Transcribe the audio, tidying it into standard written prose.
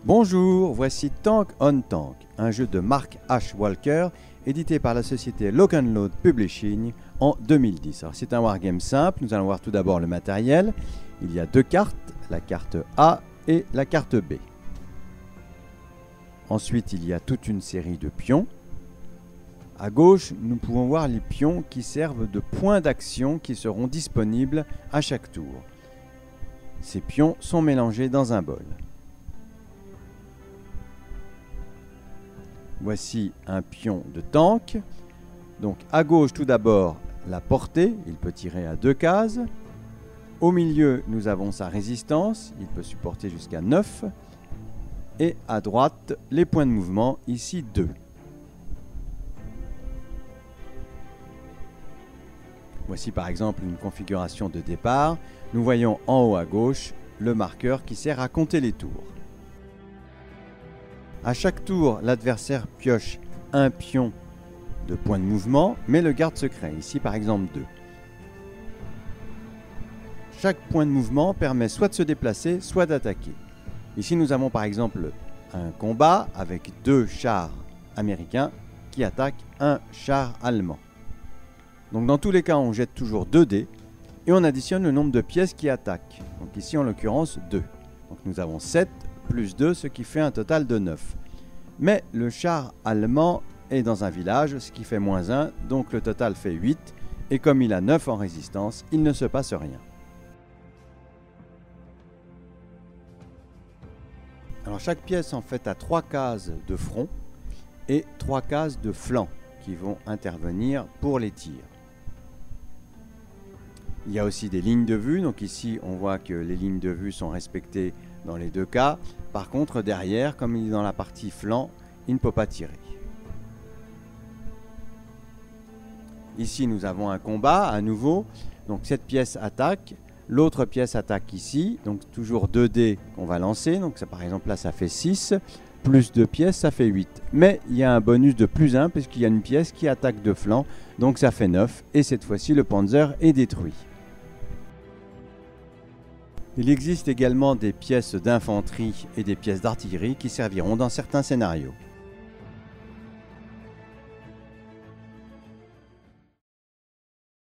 Bonjour, voici Tank on Tank, un jeu de Mark H. Walker, édité par la société Lock and Load Publishing en 2010. Alors c'est un wargame simple, nous allons voir tout d'abord le matériel. Il y a deux cartes, la carte A et la carte B. Ensuite, il y a toute une série de pions. À gauche, nous pouvons voir les pions qui servent de points d'action qui seront disponibles à chaque tour. Ces pions sont mélangés dans un bol. Voici un pion de tank. Donc à gauche tout d'abord la portée, il peut tirer à 2 cases. Au milieu nous avons sa résistance, il peut supporter jusqu'à 9. Et à droite les points de mouvement, ici 2. Voici par exemple une configuration de départ. Nous voyons en haut à gauche le marqueur qui sert à compter les tours. À chaque tour, l'adversaire pioche un pion de point de mouvement, mais le garde secret, ici par exemple 2. Chaque point de mouvement permet soit de se déplacer, soit d'attaquer. Ici nous avons par exemple un combat avec 2 chars américains qui attaquent un char allemand. Donc dans tous les cas, on jette toujours 2 dés et on additionne le nombre de pièces qui attaquent. Donc ici en l'occurrence 2. Donc nous avons 7 plus 2, ce qui fait un total de 9. Mais le char allemand est dans un village, ce qui fait moins 1, donc le total fait 8. Et comme il a 9 en résistance, il ne se passe rien. Alors chaque pièce en fait a 3 cases de front et 3 cases de flanc qui vont intervenir pour les tirs. Il y a aussi des lignes de vue, donc ici on voit que les lignes de vue sont respectées dans les 2 cas. Par contre derrière, comme il est dans la partie flanc, il ne peut pas tirer. Ici nous avons un combat à nouveau, donc cette pièce attaque, l'autre pièce attaque ici, donc toujours 2 dés qu'on va lancer, donc ça, par exemple là ça fait 6, plus 2 pièces ça fait 8. Mais il y a un bonus de plus 1 puisqu'il y a une pièce qui attaque de flanc, donc ça fait 9 et cette fois-ci le Panzer est détruit. Il existe également des pièces d'infanterie et des pièces d'artillerie qui serviront dans certains scénarios.